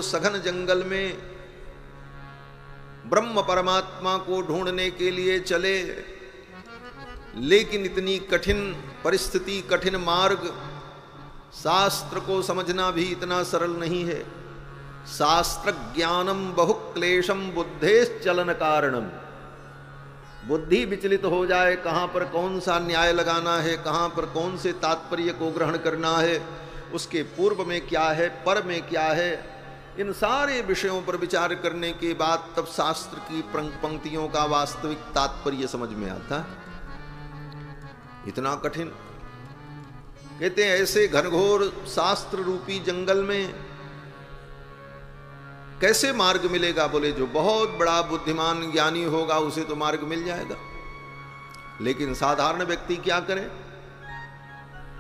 सघन जंगल में ब्रह्म परमात्मा को ढूंढने के लिए चले, लेकिन इतनी कठिन परिस्थिति, कठिन मार्ग, शास्त्र को समझना भी इतना सरल नहीं है। शास्त्र ज्ञानम बहुक्लेशम बुद्धेश्चलन कारणम। बुद्धि विचलित हो जाए, कहाँ पर कौन सा न्याय लगाना है, कहाँ पर कौन से तात्पर्य को ग्रहण करना है, उसके पूर्व में क्या है, पर में क्या है, इन सारे विषयों पर विचार करने के बाद तब शास्त्र की पंक्तियों का वास्तविक तात्पर्य समझ में आता है। इतना कठिन, कहते हैं ऐसे घनघोर शास्त्र रूपी जंगल में कैसे मार्ग मिलेगा? बोले जो बहुत बड़ा बुद्धिमान ज्ञानी होगा उसे तो मार्ग मिल जाएगा, लेकिन साधारण व्यक्ति क्या करे?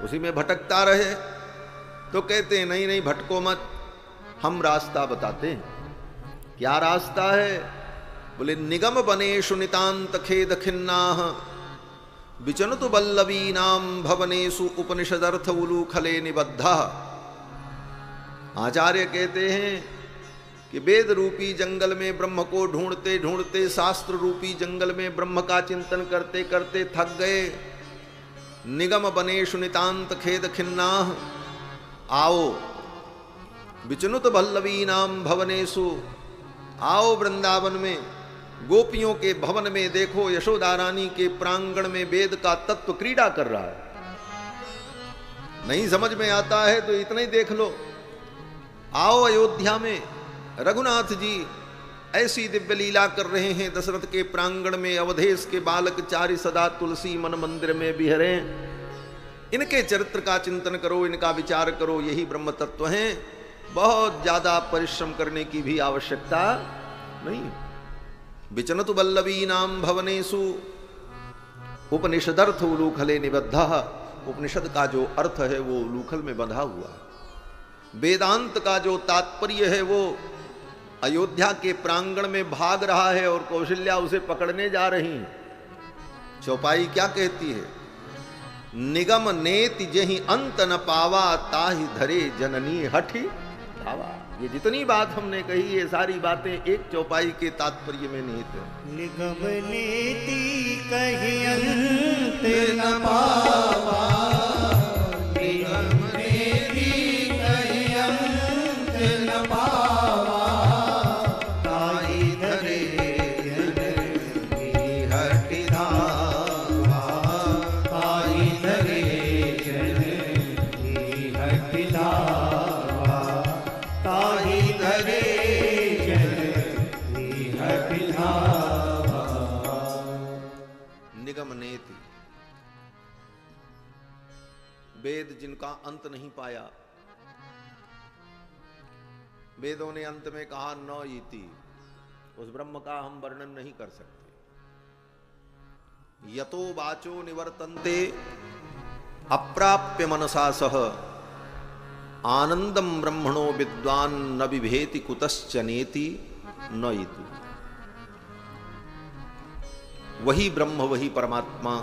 उसी में भटकता रहे। तो कहते हैं नहीं नहीं भटको मत, हम रास्ता बताते हैं। क्या रास्ता है? बोले निगम बनेषु नितांत खेद खिन्नाः विचनुतु वल्लवीनां भवनेषु उपनिषदर्थ उलूखले निबद्धः। आचार्य कहते हैं कि वेद रूपी जंगल में ब्रह्म को ढूंढते ढूंढते, शास्त्र रूपी जंगल में ब्रह्म का चिंतन करते करते थक गए। निगम बनेषु नितांत खेद खिन्नाः, आओ विचनुत वल्लवीनां भवनेषु, आओ वृंदावन में गोपियों के भवन में देखो, यशोदा रानी के प्रांगण में वेद का तत्व क्रीड़ा कर रहा है। नहीं समझ में आता है तो इतना ही देख लो। आओ अयोध्या में रघुनाथ जी ऐसी दिव्य लीला कर रहे हैं, दशरथ के प्रांगण में अवधेश के बालक चारि सदा तुलसी मन मंदिर में बिहरे। इनके चरित्र का चिंतन करो, इनका विचार करो, यही ब्रह्म तत्व हैं। बहुत ज्यादा परिश्रम करने की भी आवश्यकता नहीं। विचनतु वल्लवीनां भवनेषु उपनिषदर्थ उलूखले निबद्धः। उपनिषद का जो अर्थ है वो उलूखल में बंधा हुआ है। वेदांत का जो तात्पर्य है वो अयोध्या के प्रांगण में भाग रहा है और कौशल्या उसे पकड़ने जा रही है। चौपाई क्या कहती है? निगम नेति जहि अंत न पावा, ताहि धरे जननी हठि धावा। ये जितनी बात हमने कही, ये सारी बातें एक चौपाई के तात्पर्य में निहित है। निगम नेति कहि अंत न पावा, निगम नेति कहि अंत न पावा, ताहि धरे जननी हठि धावा, ताहि धरे जननी हठि धावा, ताहि धरे जननी हठि धावा। निगम नेति, वेद जिनका अंत नहीं पाया। वेदों ने अंत में कहा न इति, उस ब्रह्म का हम वर्णन नहीं कर सकते। यतो वाचो निवर्तन्ते अप्राप्य मनसा सह, आनंदम ब्रह्मणो विद्वान न बिभेति कुतश्च नेति न इति। वही ब्रह्म, वही परमात्मा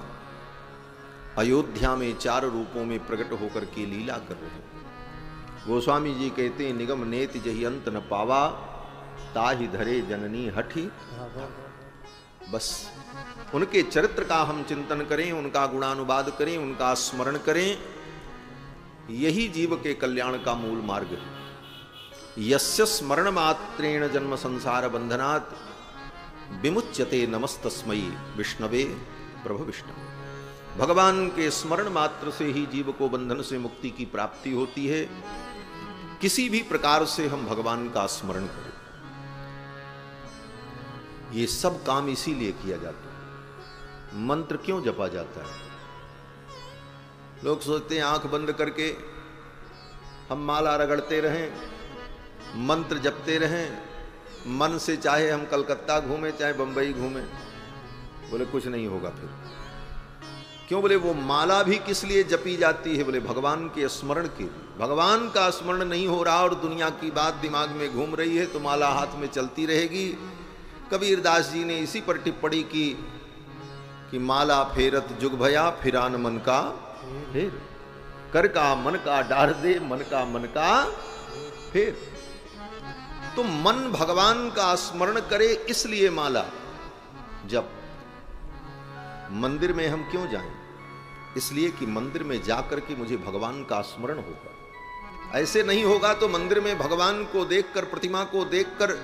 अयोध्या में चार रूपों में प्रकट होकर के लीला कर रहे हैं। गोस्वामी जी कहते हैं निगम नेति जहि अंत न पावा, ताहि धरे जननी हठि। बस उनके चरित्र का हम चिंतन करें, उनका गुणानुवाद करें, उनका स्मरण करें, यही जीव के कल्याण का मूल मार्ग है। यस्य स्मरण मात्रेण जन्म संसार बंधनात् विमुच्यते नमस्तस्मै विष्णवे प्रभु विष्णु। भगवान के स्मरण मात्र से ही जीव को बंधन से मुक्ति की प्राप्ति होती है। किसी भी प्रकार से हम भगवान का स्मरण करें, ये सब काम इसीलिए किया जाता है। मंत्र क्यों जपा जाता है? लोग सोचते हैं आंख बंद करके हम माला रगड़ते रहें, मंत्र जपते रहें, मन से चाहे हम कलकत्ता घूमें चाहे बंबई घूमें। बोले कुछ नहीं होगा। फिर क्यों? बोले वो माला भी किस लिए जपी जाती है? बोले भगवान के स्मरण के लिए। भगवान का स्मरण नहीं हो रहा और दुनिया की बात दिमाग में घूम रही है तो माला हाथ में चलती रहेगी। कबीर दास जी ने इसी पर टिप्पणी की कि माला फेरत जुग भया, फिरान मन का फेर। कर का मन का डार दे, मन का फेर। तो मन भगवान का स्मरण करे, इसलिए माला जप। मंदिर में हम क्यों जाएं? इसलिए कि मंदिर में जाकर के मुझे भगवान का स्मरण होगा। ऐसे नहीं होगा तो मंदिर में भगवान को देखकर, प्रतिमा को देखकर,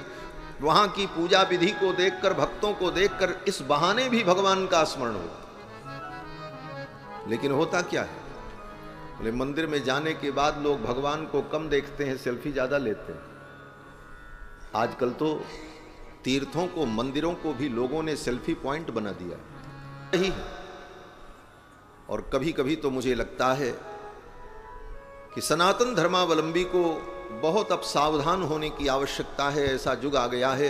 वहां की पूजा विधि को देखकर, भक्तों को देखकर इस बहाने भी भगवान का स्मरण होगा। लेकिन होता क्या है, बोले मंदिर में जाने के बाद लोग भगवान को कम देखते हैं, सेल्फी ज्यादा लेते हैं। आजकल तो तीर्थों को, मंदिरों को भी लोगों ने सेल्फी पॉइंट बना दिया यही है। और कभी कभी तो मुझे लगता है कि सनातन धर्मावलंबी को बहुत अब सावधान होने की आवश्यकता है। ऐसा युग आ गया है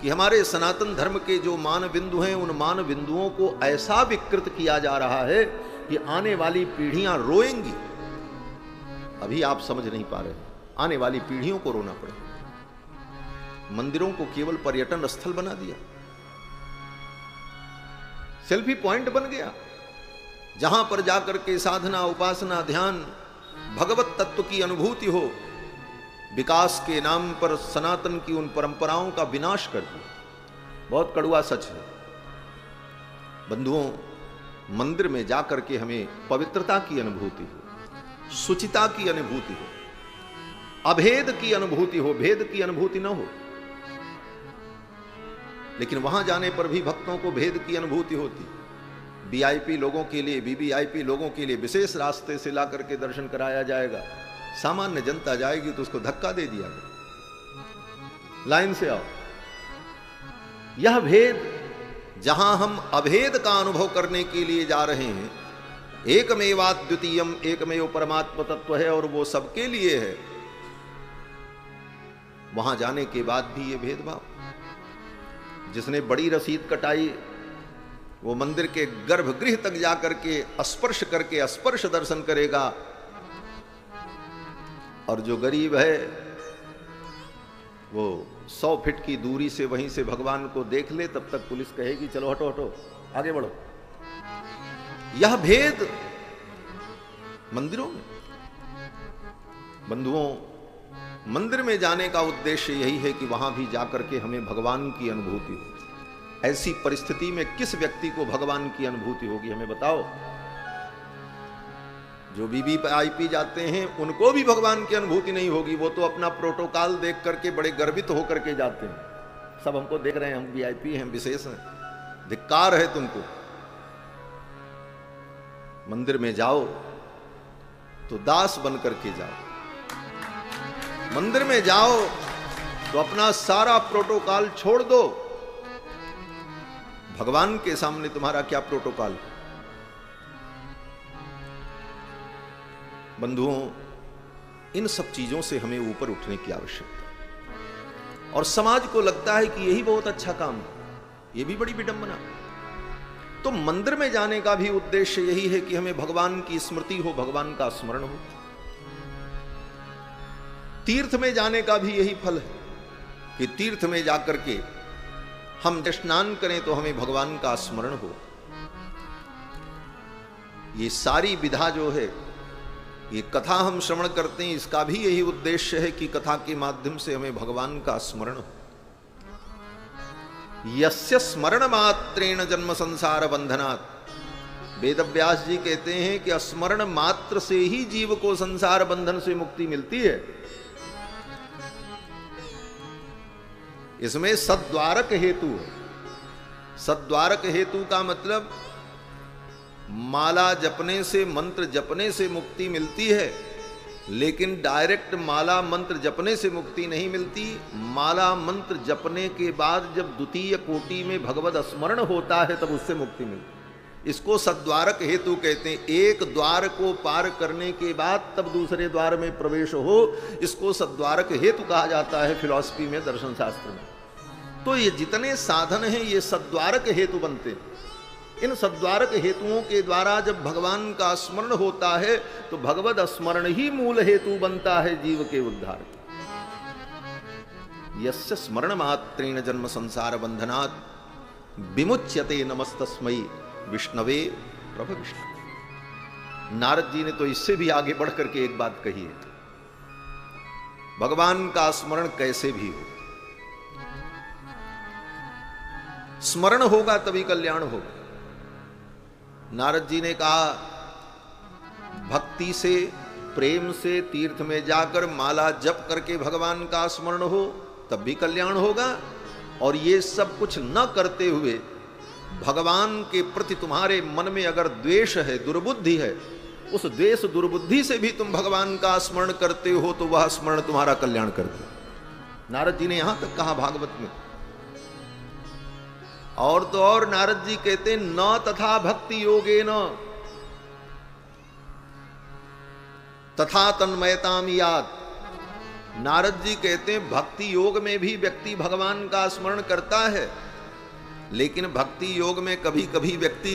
कि हमारे सनातन धर्म के जो मान बिंदु हैं, उन मान बिंदुओं को ऐसा विकृत किया जा रहा है कि आने वाली पीढ़ियां रोएंगी। अभी आप समझ नहीं पा रहे, आने वाली पीढ़ियों को रोना पड़ेगा। मंदिरों को केवल पर्यटन स्थल बना दिया, सेल्फी पॉइंट बन गया, जहां पर जाकर के साधना, उपासना, ध्यान, भगवत तत्व की अनुभूति हो। विकास के नाम पर सनातन की उन परंपराओं का विनाश कर दिया। बहुत कड़वा सच है बंधुओं। मंदिर में जाकर के हमें पवित्रता की अनुभूति हो, शुचिता की अनुभूति हो, अभेद की अनुभूति हो, भेद की अनुभूति न हो। लेकिन वहां जाने पर भी भक्तों को भेद की अनुभूति होती। वीआईपी लोगों के लिए, वीवीआईपी लोगों के लिए विशेष रास्ते से ला करके दर्शन कराया जाएगा। सामान्य जनता जाएगी तो उसको धक्का दे दिया जाएगा, लाइन से आओ। यह भेद, जहां हम अभेद का अनुभव करने के लिए जा रहे हैं, एकमेवाद्वितीयम, एकमेव परमात्म तत्व है और वो सबके लिए है, वहां जाने के बाद भी ये भेदभाव। जिसने बड़ी रसीद कटाई वो मंदिर के गर्भगृह तक जाकर के स्पर्श करके स्पर्श दर्शन करेगा, और जो गरीब है वो 100 फीट की दूरी से वहीं से भगवान को देख ले, तब तक पुलिस कहेगी चलो हटो हटो, आगे बढ़ो। यह भेद मंदिरों में। बंधुओं, मंदिर में जाने का उद्देश्य यही है कि वहां भी जाकर के हमें भगवान की अनुभूति हो। ऐसी परिस्थिति में किस व्यक्ति को भगवान की अनुभूति होगी, हमें बताओ। जो वीवीआईपी जाते हैं उनको भी भगवान की अनुभूति नहीं होगी। वो तो अपना प्रोटोकॉल देख करके बड़े गर्वित होकर के जाते हैं। सब हमको देख रहे हैं, हम वीआईपी हैं, विशेष हैं, धिक्कार है तुमको। मंदिर में जाओ तो दास बन करके जाओ। मंदिर में जाओ तो अपना सारा प्रोटोकॉल छोड़ दो। भगवान के सामने तुम्हारा क्या प्रोटोकॉल है? बंधुओं, इन सब चीजों से हमें ऊपर उठने की आवश्यकता है। और समाज को लगता है कि यही बहुत अच्छा काम है, यह भी बड़ी विडंबना। तो मंदिर में जाने का भी उद्देश्य यही है कि हमें भगवान की स्मृति हो, भगवान का स्मरण हो। तीर्थ में जाने का भी यही फल है कि तीर्थ में जाकर के हम स्नान करें तो हमें भगवान का स्मरण हो। ये सारी विधा जो है, ये कथा हम श्रवण करते हैं, इसका भी यही उद्देश्य है कि कथा के माध्यम से हमें भगवान का स्मरण हो। यस्य स्मरण मात्रेण जन्म संसार बंधनात्, वेदव्यास जी कहते हैं कि स्मरण मात्र से ही जीव को संसार बंधन से मुक्ति मिलती है। इसमें सद्वारक हेतु है। सद्वारक हेतु का मतलब माला जपने से, मंत्र जपने से मुक्ति मिलती है, लेकिन डायरेक्ट माला मंत्र जपने से मुक्ति नहीं मिलती। माला मंत्र जपने के बाद जब द्वितीय कोटि में भगवत स्मरण होता है तब उससे मुक्ति मिलती। इसको सद्वारक हेतु कहते हैं। एक द्वार को पार करने के बाद तब दूसरे द्वार में प्रवेश हो, इसको सद्वारक हेतु कहा जाता है फिलॉसफी में, दर्शन शास्त्र में। तो ये जितने साधन हैं ये सद्वारक हेतु बनते हैं। इन सद्वारक हेतुओं के द्वारा जब भगवान का स्मरण होता है तो भगवत स्मरण ही मूल हेतु बनता है जीव के उद्धार का। यस्य स्मरण मात्रेण जन्म संसार बंधनात् विमुच्यते नमस्तस्मै विष्णवे प्रभ विष्णु। नारद जी ने तो इससे भी आगे बढ़ करके एक बात कही है। भगवान का स्मरण कैसे भी हो, स्मरण होगा तभी कल्याण होगा। नारद जी ने कहा भक्ति से, प्रेम से तीर्थ में जाकर माला जप करके भगवान का स्मरण हो तब भी कल्याण होगा, और ये सब कुछ न करते हुए भगवान के प्रति तुम्हारे मन में अगर द्वेष है, दुर्बुद्धि है, उस द्वेष दुर्बुद्धि से भी तुम भगवान का स्मरण करते हो तो वह स्मरण तुम्हारा कल्याण कर दे। नारद जी ने यहां तक कहा भागवत में। और तो और नारद जी कहते न तथा भक्ति योगे न तथा तन्मयताम यात। नारद जी कहते हैं भक्ति योग में भी व्यक्ति भगवान का स्मरण करता है, लेकिन भक्ति योग में कभी कभी व्यक्ति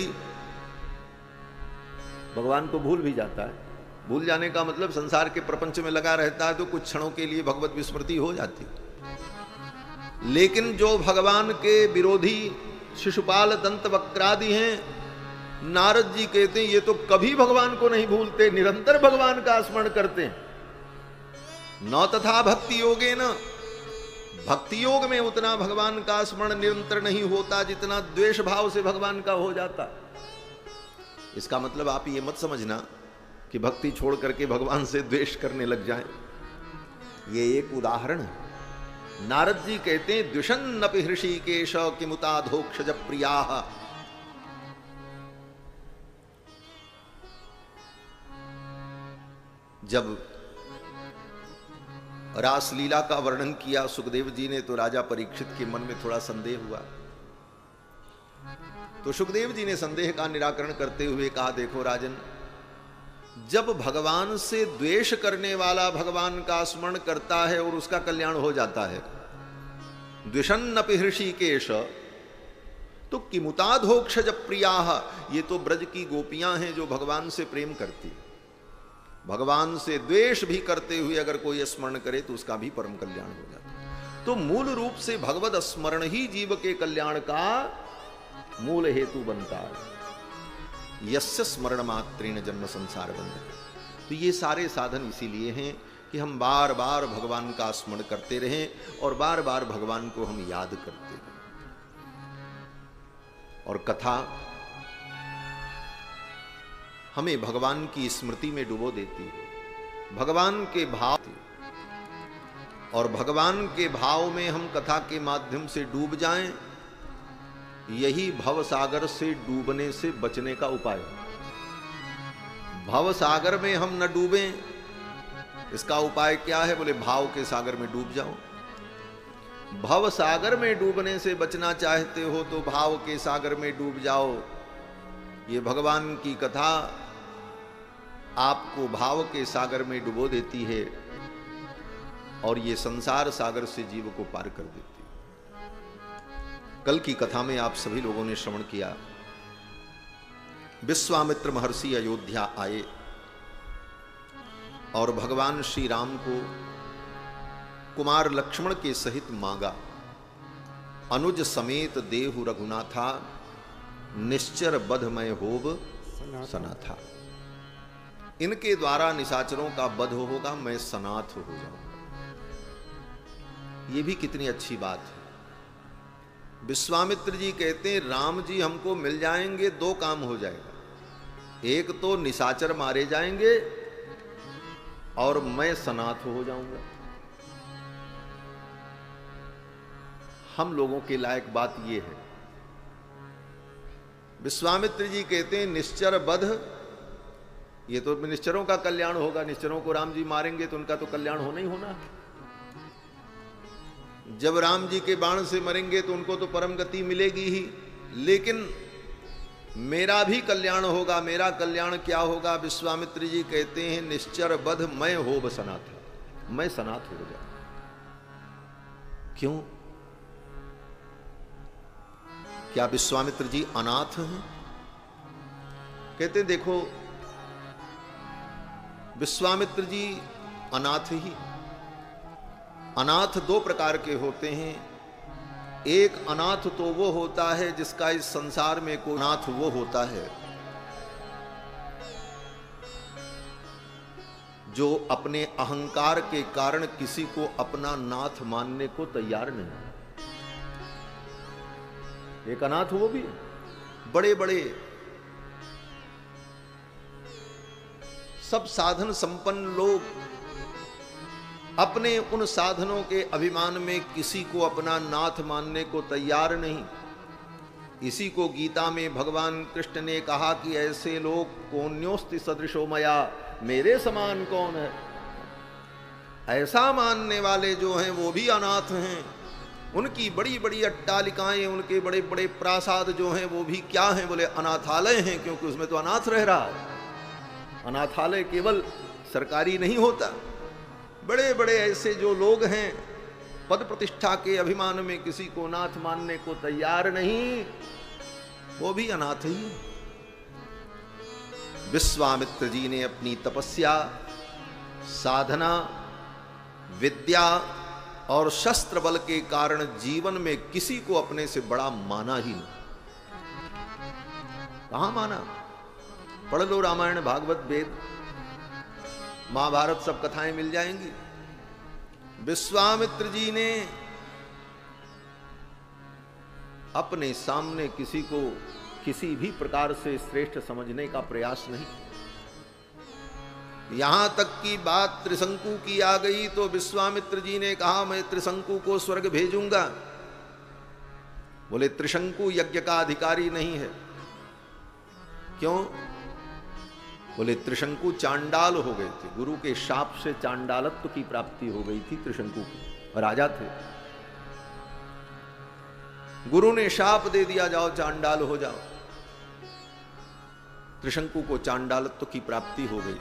भगवान को भूल भी जाता है। भूल जाने का मतलब संसार के प्रपंच में लगा रहता है तो कुछ क्षणों के लिए भगवत विस्मृति हो जाती है। लेकिन जो भगवान के विरोधी शिशुपाल दंत वक्रादि हैं, नारद जी कहते हैं ये तो कभी भगवान को नहीं भूलते, निरंतर भगवान का स्मरण करते हैं। न तथा भक्ति योगे न, भक्ति योग में उतना भगवान का स्मरण निरंतर नहीं होता जितना द्वेष भाव से भगवान का हो जाता। इसका मतलब आप ये मत समझना कि भक्ति छोड़ करके भगवान से द्वेष करने लग जाएं। ये एक उदाहरण है। नारद जी कहते हैं द्विषन्नपि हृषिकेश किमुताधोक्षज प्रियाः। जब रासलीला का वर्णन किया सुखदेव जी ने तो राजा परीक्षित के मन में थोड़ा संदेह हुआ। तो सुखदेव जी ने संदेह का निराकरण करते हुए कहा देखो राजन, जब भगवान से द्वेष करने वाला भगवान का स्मरण करता है और उसका कल्याण हो जाता है, द्विषन्नपि हृषिकेश, तो किमुताधोक्षज प्रियाः, ये तो ब्रज की गोपियां हैं जो भगवान से प्रेम करती। भगवान से द्वेष भी करते हुए अगर कोई स्मरण करे तो उसका भी परम कल्याण हो जाता। तो मूल रूप से भगवत स्मरण ही जीव के कल्याण का मूल हेतु बनता है। यस्य स्मरण मात्रेण जन्म संसार बंधन। तो ये सारे साधन इसीलिए हैं कि हम बार बार भगवान का स्मरण करते रहें और बार बार भगवान को हम याद करते रहें। और कथा हमें भगवान की स्मृति में डुबो देती है, भगवान के भाव, और भगवान के भाव में हम कथा के माध्यम से डूब जाएं, यही भव सागर से डूबने से बचने का उपाय है। भव सागर में हम न डूबें, इसका उपाय क्या है? बोले भाव के सागर में डूब जाओ। भव सागर में डूबने से बचना चाहते हो तो भाव के सागर में डूब जाओ। ये भगवान की कथा आपको भाव के सागर में डुबो देती है और ये संसार सागर से जीव को पार कर देती है। कल की कथा में आप सभी लोगों ने श्रवण किया, विश्वामित्र महर्षि अयोध्या आए और भगवान श्री राम को कुमार लक्ष्मण के सहित मांगा। अनुज समेत देहु रघुनाथा, निश्चर बधमय होब सनाथा। इनके द्वारा निशाचरों का वध होगा, मैं सनाथ हो जाऊंगा। ये भी कितनी अच्छी बात है। विश्वामित्र जी कहते हैं राम जी हमको मिल जाएंगे, दो काम हो जाएगा, एक तो निशाचर मारे जाएंगे और मैं सनाथ हो जाऊंगा। हम लोगों के लायक बात यह है। विश्वामित्र जी कहते हैं निश्चर वध, ये तो निश्चरों का कल्याण होगा, निश्चरों को राम जी मारेंगे तो उनका तो कल्याण होना ही होना है। जब राम जी के बाण से मरेंगे तो उनको तो परम गति मिलेगी ही, लेकिन मेरा भी कल्याण होगा। मेरा कल्याण क्या होगा? विश्वामित्र जी कहते हैं निश्चर वध मैं होब सनाथ, मैं सनाथ हो जाऊं। क्यों? क्या विश्वामित्र जी अनाथ हैं? कहते हैं देखो विश्वामित्र जी अनाथ ही, अनाथ दो प्रकार के होते हैं। एक अनाथ तो वो होता है जिसका इस संसार में कोई अनाथ वो होता है जो अपने अहंकार के कारण किसी को अपना नाथ मानने को तैयार नहीं। एक अनाथ वो भी बड़े बड़े सब साधन संपन्न लोग अपने उन साधनों के अभिमान में किसी को अपना नाथ मानने को तैयार नहीं। इसी को गीता में भगवान कृष्ण ने कहा कि ऐसे लोग कोन्योस्ति सदृशो मया, मेरे समान कौन है। ऐसा मानने वाले जो हैं वो भी अनाथ हैं। उनकी बड़ी बड़ी अट्टालिकाएं, उनके बड़े बड़े प्रासाद जो हैं वो भी क्या हैं, बोले अनाथालय हैं, क्योंकि उसमें तो अनाथ रह रहा है। अनाथालय केवल सरकारी नहीं होता। बड़े बड़े ऐसे जो लोग हैं पद प्रतिष्ठा के अभिमान में किसी को नाथ मानने को तैयार नहीं, वो भी अनाथ ही। विश्वामित्र जी ने अपनी तपस्या, साधना, विद्या और शस्त्र बल के कारण जीवन में किसी को अपने से बड़ा माना ही नहीं। कहां माना? पढ़ लो रामायण, भागवत, वेद, महाभारत, सब कथाएं मिल जाएंगी। विश्वामित्र जी ने अपने सामने किसी को किसी भी प्रकार से श्रेष्ठ समझने का प्रयास नहीं। यहां तक की बात त्रिशंकु की आ गई तो विश्वामित्र जी ने कहा मैं त्रिशंकु को स्वर्ग भेजूंगा। बोले त्रिशंकु यज्ञ का अधिकारी नहीं है। क्यों? बोले त्रिशंकु चांडाल हो गए थे, गुरु के शाप से चांडालत्व की प्राप्ति हो गई थी त्रिशंकु को। राजा थे, गुरु ने शाप दे दिया जाओ चांडाल हो जाओ। त्रिशंकु को चांडालत्व की प्राप्ति हो गई।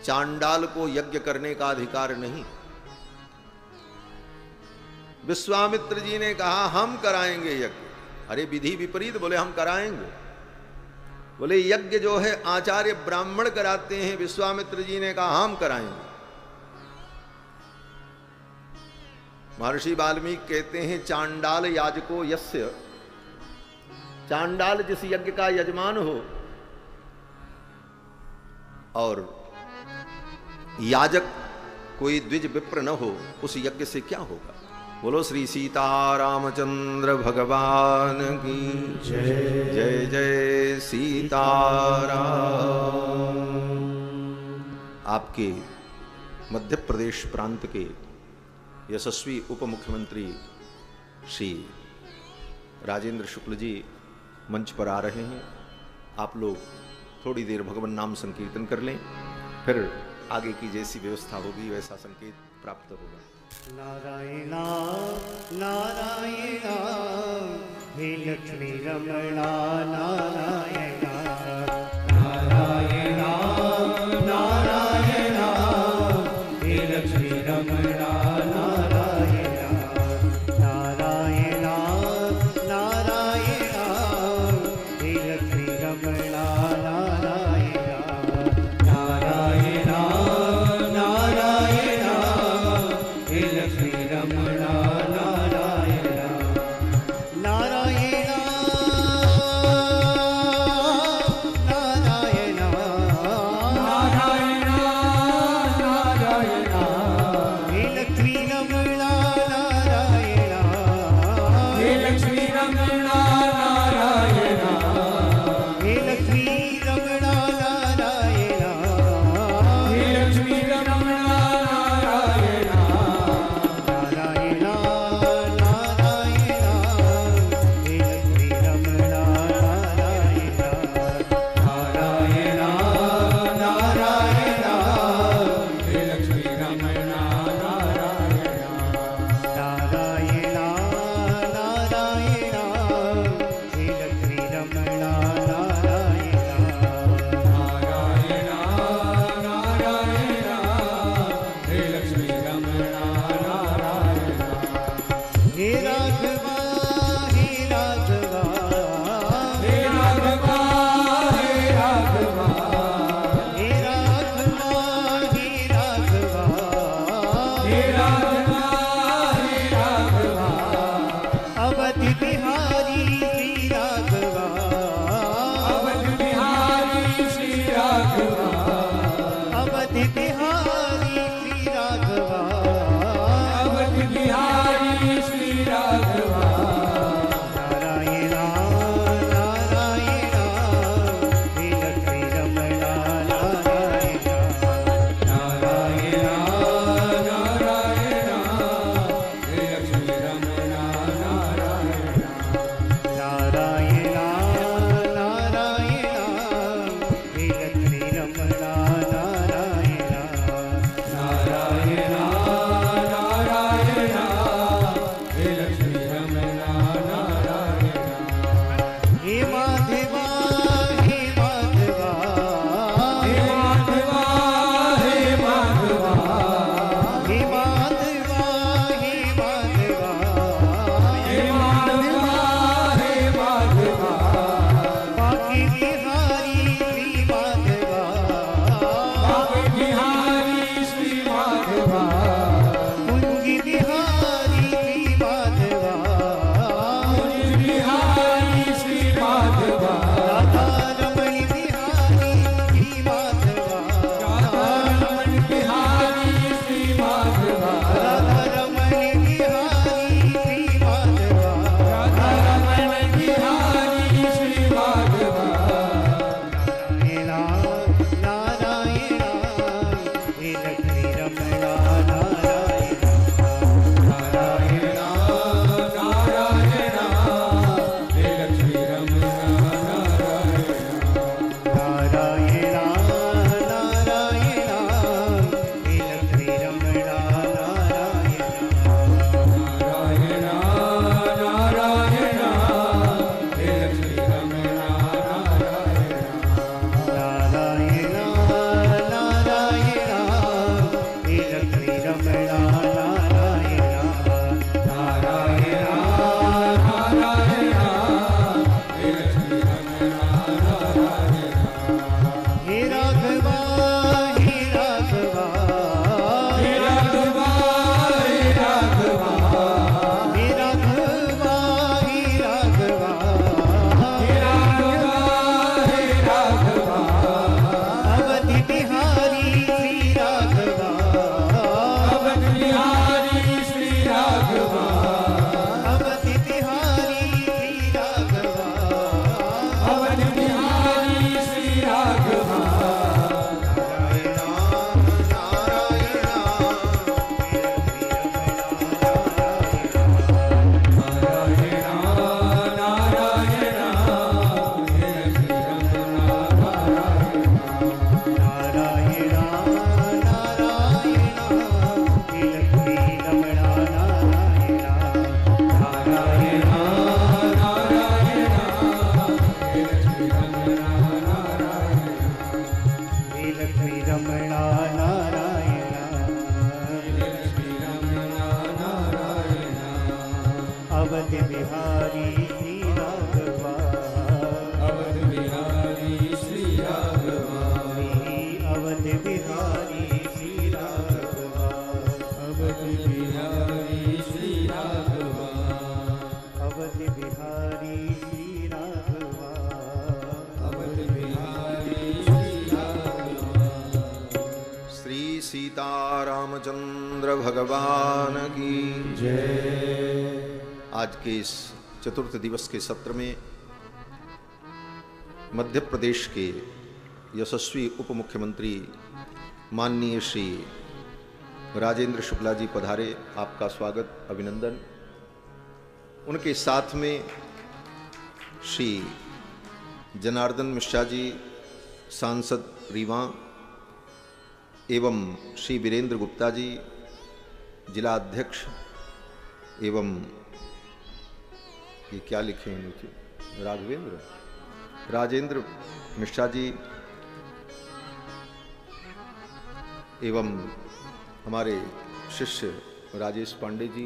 चांडाल को यज्ञ करने का अधिकार नहीं। विश्वामित्र जी ने कहा हम कराएंगे यज्ञ। अरे विधि विपरीत, बोले हम कराएंगे। बोले यज्ञ जो है आचार्य ब्राह्मण कराते हैं। विश्वामित्र जी ने कहा हम कराएंगे। महर्षि वाल्मीकि कहते हैं चांडाल याजको यस्य, चांडाल जिस यज्ञ का यजमान हो और याजक कोई द्विज विप्र न हो, उस यज्ञ से क्या होगा। बोलो श्री सीतारामचंद्र भगवान की जय। जय जय सीताराम। आपके मध्य प्रदेश प्रांत के यशस्वी उप मुख्यमंत्री श्री राजेंद्र शुक्ल जी मंच पर आ रहे हैं। आप लोग थोड़ी देर भगवान नाम संकीर्तन कर लें, फिर आगे की जैसी व्यवस्था होगी वैसा संकेत प्राप्त होगा। नारायण नारायण हे लक्ष्मी रमणा नारायण नारायण नारायण हे लक्ष्मी रमणा नारायण नारायण नारायण हे लक्ष्मी रमणा नारायण नारायण नारायण हे लक्ष्मी रमणा नारायण नारायण नारायण नारायण नारायण हे लक्ष्मी रमणा नारायण हे लक्ष्मी रमणा नारायण हे लक्ष्मी रमणा नारायण हे लक्ष्मी रमणा नारायण नारायण नारायण हे लक्ष्मी रमणा नारायण नारायण नारायण हे लक्ष्मी रमणा नारायण बिहारी श्री राघवा, अवध बिहारी श्री राघवा, अवध बिहारी श्री राघवा। श्री सीतारामचंद्र भगवान की जय। आज के इस चतुर्थ दिवस के सत्र में मध्य प्रदेश के यशस्वी उप मुख्यमंत्री माननीय श्री राजेंद्र शुक्ला जी पधारे। आपका स्वागत, अभिनंदन। उनके साथ में श्री जनार्दन मिश्रा जी सांसद रीवा एवं श्री वीरेंद्र गुप्ता जी जिला अध्यक्ष एवं ये क्या लिखे हैं नीचे, राजेंद्र मिश्रा जी एवं हमारे शिष्य राजेश पांडे जी,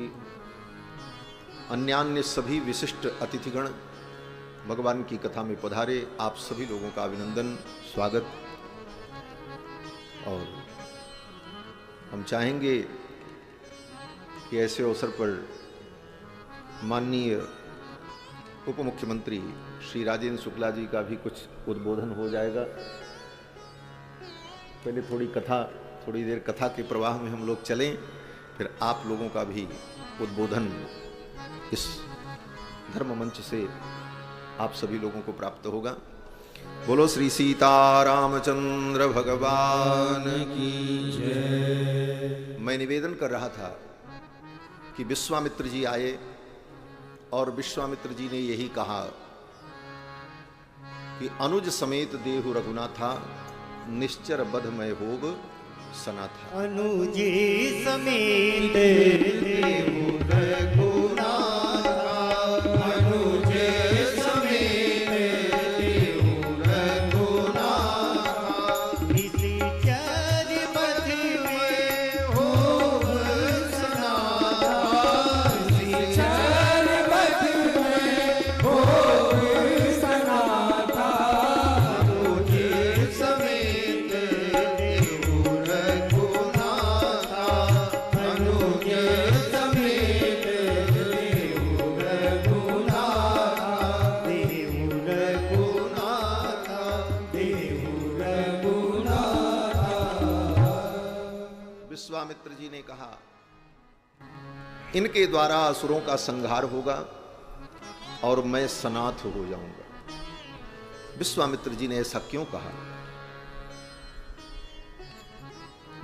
अन्यान्य सभी विशिष्ट अतिथिगण भगवान की कथा में पधारे। आप सभी लोगों का अभिनंदन, स्वागत। और हम चाहेंगे कि ऐसे अवसर पर माननीय उप मुख्यमंत्री श्री राजेंद्र शुक्ला जी का भी कुछ उद्बोधन हो जाएगा। पहले थोड़ी देर कथा के प्रवाह में हम लोग चलें, फिर आप लोगों का भी उद्बोधन इस धर्म मंच से आप सभी लोगों को प्राप्त होगा। बोलो श्री सीतारामचंद्र भगवान की जय। मैं निवेदन कर रहा था कि विश्वामित्र जी आए और विश्वामित्र जी ने यही कहा कि अनुज समेत देहु रघुनाथा, निश्चर बधमय होग सनाथा। अनुज समेत देहु रघुनाथा, अनुज समेत देहु रघुनाथा, निश्चर बधमय होग सनाथा, निश्चर बधमय होग सनाथा, अनुज समेत देहु रघुनाथा, अनुज समेत देहु रघुनाथा, देहु रघुनाथा, देहु रघुनाथा। विश्वामित्र जी ने कहा इनके द्वारा असुरों का संहार होगा और मैं सनाथ हो जाऊंगा। विश्वामित्र जी ने ऐसा क्यों कहा?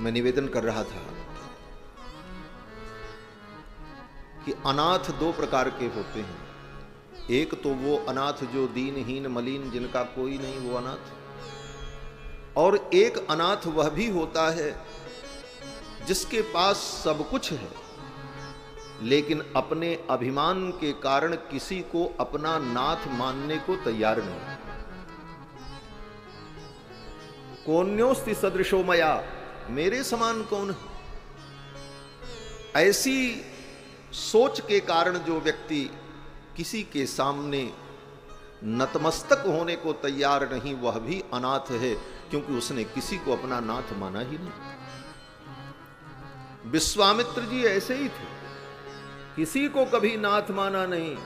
मैं निवेदन कर रहा था कि अनाथ दो प्रकार के होते हैं। एक तो वो अनाथ जो दीनहीन मलिन जिनका कोई नहीं, वो अनाथ। और एक अनाथ वह भी होता है जिसके पास सब कुछ है लेकिन अपने अभिमान के कारण किसी को अपना नाथ मानने को तैयार नहीं। कोन्योस्ति सदृशो मया, मेरे समान कौन है? ऐसी सोच के कारण जो व्यक्ति किसी के सामने नतमस्तक होने को तैयार नहीं, वह भी अनाथ है, क्योंकि उसने किसी को अपना नाथ माना ही नहीं। विश्वामित्र जी ऐसे ही थे, किसी को कभी नाथ माना नहीं।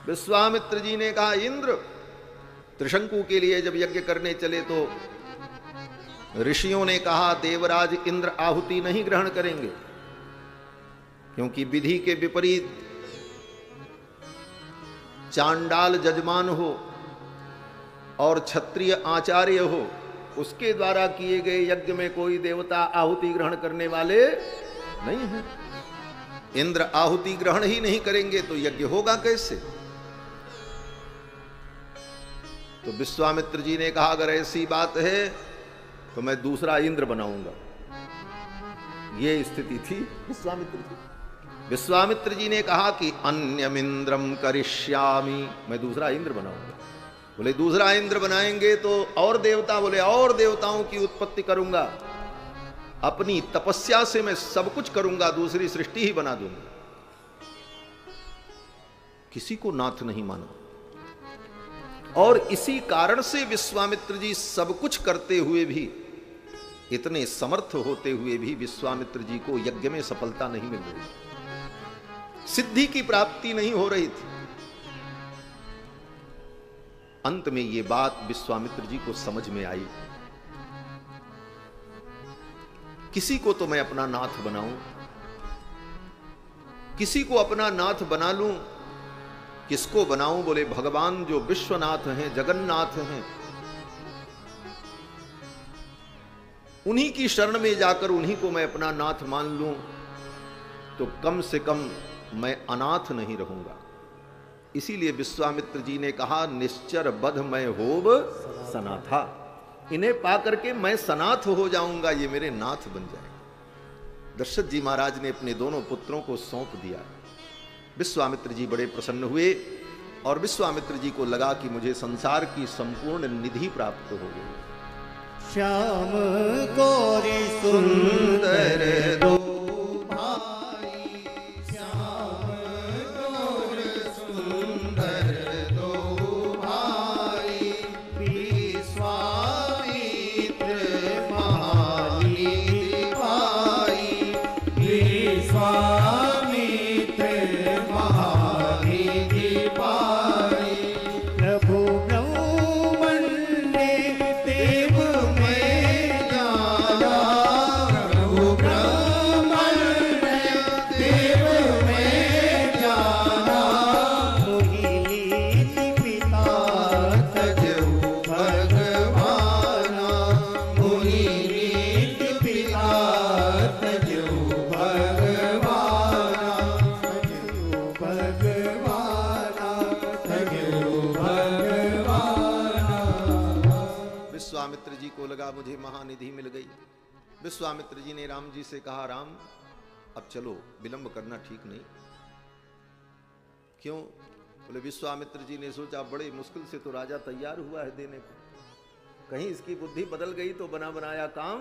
विश्वामित्र जी ने कहा, इंद्र त्रिशंकु के लिए जब यज्ञ करने चले तो ऋषियों ने कहा देवराज इंद्र आहुति नहीं ग्रहण करेंगे, क्योंकि विधि के विपरीत चांडाल जजमान हो और क्षत्रिय आचार्य हो, उसके द्वारा किए गए यज्ञ में कोई देवता आहुति ग्रहण करने वाले नहीं है। इंद्र आहुति ग्रहण ही नहीं करेंगे तो यज्ञ होगा कैसे? तो विश्वामित्र जी ने कहा अगर ऐसी बात है तो मैं दूसरा इंद्र बनाऊंगा। ये स्थिति थी विश्वामित्र जी। विश्वामित्र जी ने कहा कि अन्यमिंद्रम करिष्यामि, मैं दूसरा इंद्र बनाऊंगा। बोले दूसरा इंद्र बनाएंगे तो और देवता, बोले और देवताओं की उत्पत्ति करूंगा, अपनी तपस्या से मैं सब कुछ करूंगा, दूसरी सृष्टि ही बना दूंगा। किसी को नाथ नहीं माना। और इसी कारण से विश्वामित्र जी सब कुछ करते हुए भी इतने समर्थ होते हुए भी विश्वामित्र जी को यज्ञ में सफलता नहीं मिल रही, सिद्धि की प्राप्ति नहीं हो रही थी। अंत में ये बात विश्वामित्र जी को समझ में आई, किसी को तो मैं अपना नाथ बनाऊं, किसी को अपना नाथ बना लूं। किसको बनाऊं? बोले भगवान जो विश्वनाथ हैं, जगन्नाथ हैं, उन्हीं की शरण में जाकर उन्हीं को मैं अपना नाथ मान लूं, तो कम से कम मैं अनाथ नहीं रहूंगा। इसीलिए विश्वामित्र जी ने कहा, निश्चर बध मैं होब सनाथा, इन्हें पा करके मैं सनाथ हो जाऊंगा, ये मेरे नाथ बन जाएंगे। दशरथ जी महाराज ने अपने दोनों पुत्रों को सौंप दिया। विश्वामित्र जी बड़े प्रसन्न हुए और विश्वामित्र जी को लगा कि मुझे संसार की संपूर्ण निधि प्राप्त हो गई। श्याम गौरी सुंदर दो भाई, श्याम गौरी सुंदर दो भाई, विश्वामित्र महानिधि पाई, विश्वामित्र महानिधि पाई। प्रभु ब्रह्मण्य देव विश्वामित्र जी को लगा मुझे महानिधि मिल गई। विश्वामित्र जी ने राम जी से कहा, राम अब चलो, विलंब करना ठीक नहीं। क्यों? बोले विश्वामित्र जी ने सोचा बड़े मुश्किल से तो राजा तैयार हुआ है देने को, कहीं इसकी बुद्धि बदल गई तो बना बनाया काम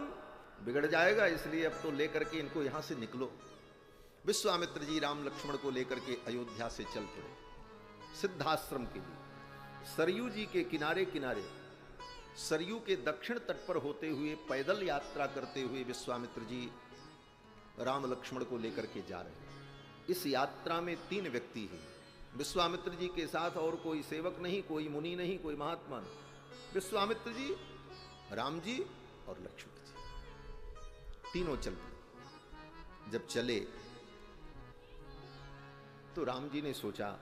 बिगड़ जाएगा, इसलिए अब तो लेकर के इनको यहां से निकलो। विश्वामित्र जी राम लक्ष्मण को लेकर के अयोध्या से चल पड़े सिद्धाश्रम के लिए। सरयू जी के किनारे किनारे, सरयू के दक्षिण तट पर होते हुए पैदल यात्रा करते हुए विश्वामित्र जी राम लक्ष्मण को लेकर के जा रहे हैं। इस यात्रा में 3 व्यक्ति हैं विश्वामित्र जी के साथ, और कोई सेवक नहीं, कोई मुनि नहीं, कोई महात्मा नहीं। विश्वामित्र जी, राम जी और लक्ष्मण जी, तीनों चल पड़े। जब चले तो राम जी ने सोचा,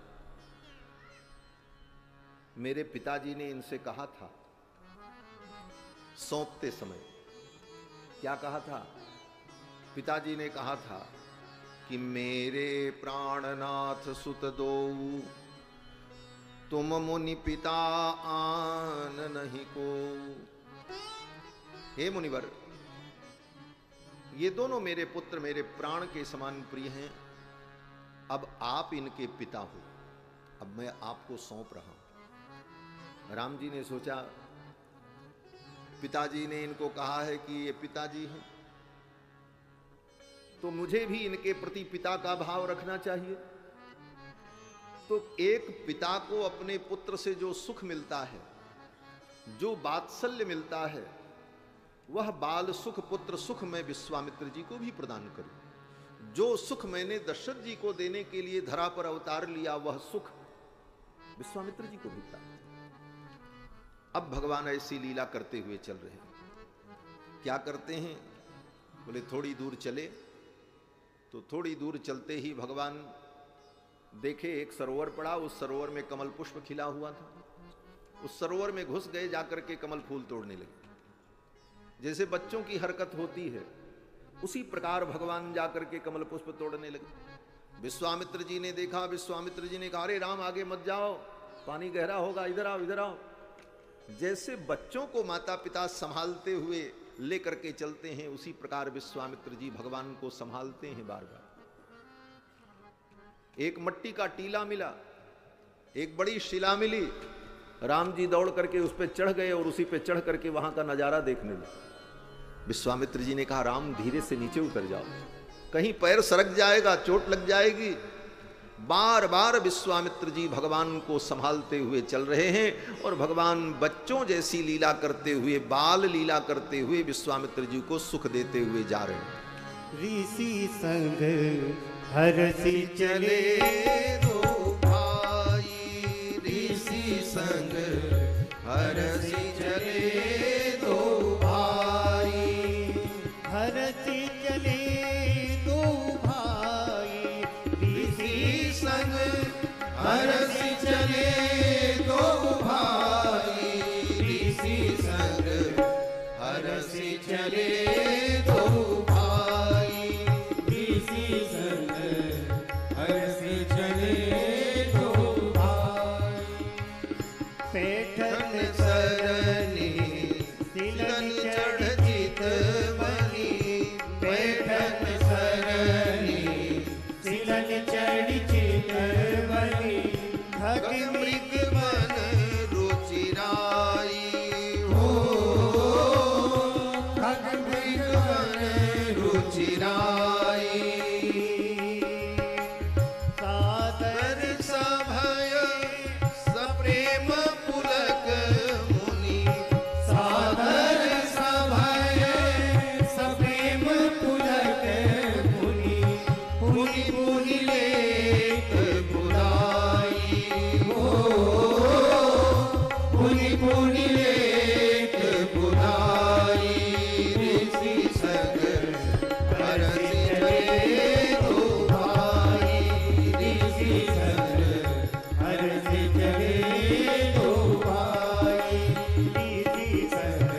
मेरे पिताजी ने इनसे कहा था सौंपते समय, क्या कहा था? पिताजी ने कहा था कि मेरे प्राणनाथ सुत दो, तुम मुनि पिता आन नहीं को। हे मुनिवर, ये दोनों मेरे पुत्र मेरे प्राण के समान प्रिय हैं, अब आप इनके पिता हो, अब मैं आपको सौंप रहा हूं। राम जी ने सोचा, पिताजी ने इनको कहा है कि ये पिताजी हैं, तो मुझे भी इनके प्रति पिता का भाव रखना चाहिए। तो एक पिता को अपने पुत्र से जो सुख मिलता है, जो वात्सल्य मिलता है, वह बाल सुख, पुत्र सुख मैं विश्वामित्र जी को भी प्रदान करूं। जो सुख मैंने दशरथ जी को देने के लिए धरा पर अवतार लिया, वह सुख विश्वामित्र जी को भी प्राप्त। अब भगवान ऐसी लीला करते हुए चल रहे हैं। क्या करते हैं? बोले थोड़ी दूर चले, तो थोड़ी दूर चलते ही भगवान देखे एक सरोवर पड़ा, उस सरोवर में कमल पुष्प खिला हुआ था। उस सरोवर में घुस गए, जाकर के कमल फूल तोड़ने लगे। जैसे बच्चों की हरकत होती है, उसी प्रकार भगवान जाकर के कमल पुष्प तोड़ने लगे। विश्वामित्र जी ने देखा, विश्वामित्र जी ने कहा, अरे राम आगे मत जाओ, पानी गहरा होगा, इधर आओ, इधर आओ। जैसे बच्चों को माता पिता संभालते हुए लेकर के चलते हैं, उसी प्रकार विश्वामित्र जी भगवान को संभालते हैं बार बार। एक मिट्टी का टीला मिला, एक बड़ी शिला मिली, राम जी दौड़ करके उस पर चढ़ गए और उसी पे चढ़ करके वहां का नजारा देखने लगे। विश्वामित्र जी ने कहा, राम धीरे से नीचे उतर जाओ, कहीं पैर सरक जाएगा, चोट लग जाएगी। बार बार विश्वामित्र जी भगवान को संभालते हुए चल रहे हैं और भगवान बच्चों जैसी लीला करते हुए, बाल लीला करते हुए विश्वामित्र जी को सुख देते हुए जा रहे हैं। ऋषि संग हरसी चले दो भाई, ऋषि संग हरसी चले दो भाई, हरसी चले दो भाई, ऋषि संग हरसी चले दो भाई, ऋषि संग हरसी चले दो भाई, ऋषि संग हरसी चले दो भाई। पैठन सरनी सिलन चढ़ चितवनी, पैठन सरनी सिलन चढ़ चितवनी, खग मृग मन रुचिराई हो, खग मृग मन रुचिराई। सादर सभय सप्रेम पुलक मुनि, सादर सभय सप्रेम पुलक मुनि, पुनि पुनि लेत बुलाई हो, पुनि पुनि लेत बुलाई। ऋषि संग हरसी चले दो भाई, ऋषि संग हरसी चले दो भाई, ऋषि संग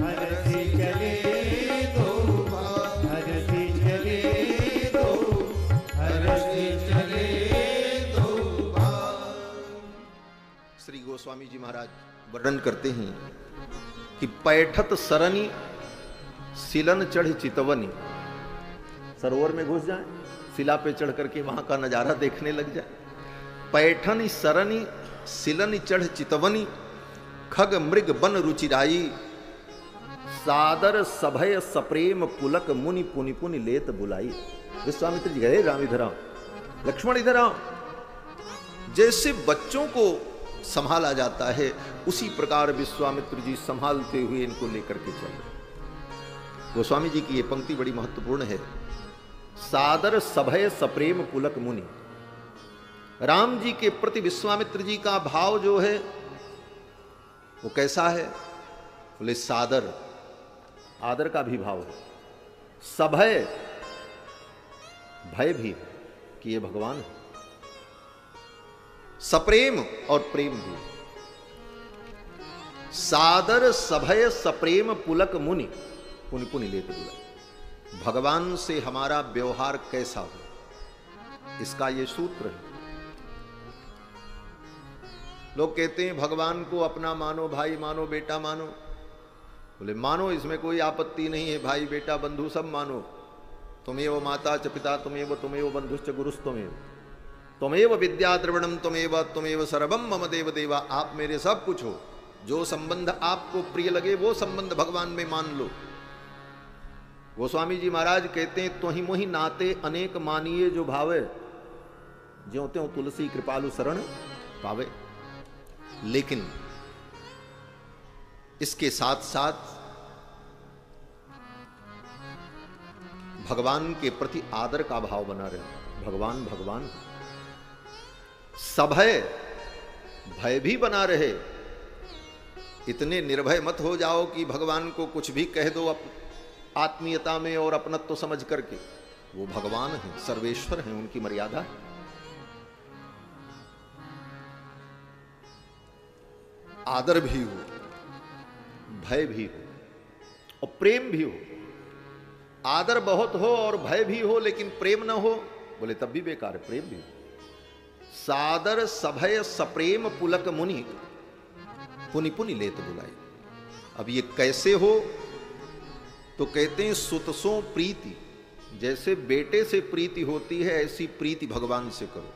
हरसी चले दो भाई, हरसी चले दो, हरसी चले दो भाई। श्री गोस्वामी जी महाराज वर्णन करते हैं कि पैठत सरनी सिलन चढ़ चितवनी, सरोवर में घुस जाए, शिला पे चढ़ करके वहां का नजारा देखने लग जाए। पैठन सरनी सिलन चढ़ चितवनी, खग मृग बन रुचिराई, सादर सभय सप्रेम पुलक मुनि पुनि पुनि लेत बुलाई। विश्वामित्र जी गए, राम इधर आओ, लक्ष्मण इधर आओ। जैसे बच्चों को संभाला जाता है उसी प्रकार विश्वामित्र जी संभालते हुए इनको लेकर के चल रहे। गोस्वामी जी की ये पंक्ति बड़ी महत्वपूर्ण है। सादर सभय सप्रेम पुलक मुनि, राम जी के प्रति विश्वामित्र जी का भाव जो है वो कैसा है? बोले सादर, आदर का भी भाव है, सभय, भय भी कि ये भगवान है, सप्रेम और प्रेम भी। सादर सभय सप्रेम पुलक मुनि पुनि पुनि लेत बुलाई। भगवान से हमारा व्यवहार कैसा हो, इसका ये सूत्र है। लोग कहते हैं भगवान को अपना मानो, भाई मानो, बेटा मानो। बोले मानो, इसमें कोई आपत्ति नहीं है, भाई बेटा बंधु सब मानो। तुमेव माता च पिता तुमेव, तुमेव बंधुश्च गुरुस्तमेव, तुमेव विद्या द्रविणम तुमेव, तुमेव सर्वम मम देव देवा। आप मेरे सब कुछ हो। जो संबंध आपको प्रिय लगे वो संबंध भगवान में मान लो। गोस्वामी जी महाराज कहते हैं, तो ही मोहि नाते अनेक मानिए जो भावे, ज्यों त्यों तुलसी कृपालु शरण पावे। लेकिन इसके साथ साथ भगवान के प्रति आदर का भाव बना रहे। भगवान भगवान, सभय, भय भी बना रहे। इतने निर्भय मत हो जाओ कि भगवान को कुछ भी कह दो आत्मीयता में और अपनत्व समझ करके। वो भगवान हैं, सर्वेश्वर हैं, उनकी मर्यादा है। आदर भी हो, भय भी हो और प्रेम भी हो। आदर बहुत हो और भय भी हो लेकिन प्रेम न हो, बोले तब भी बेकार है, प्रेम भी हो। सादर सभय सप्रेम पुलक मुनि पुनि पुनि लेत बुलाई। अब ये कैसे हो? तो कहते हैं सुतसों प्रीति, जैसे बेटे से प्रीति होती है ऐसी प्रीति भगवान से करो।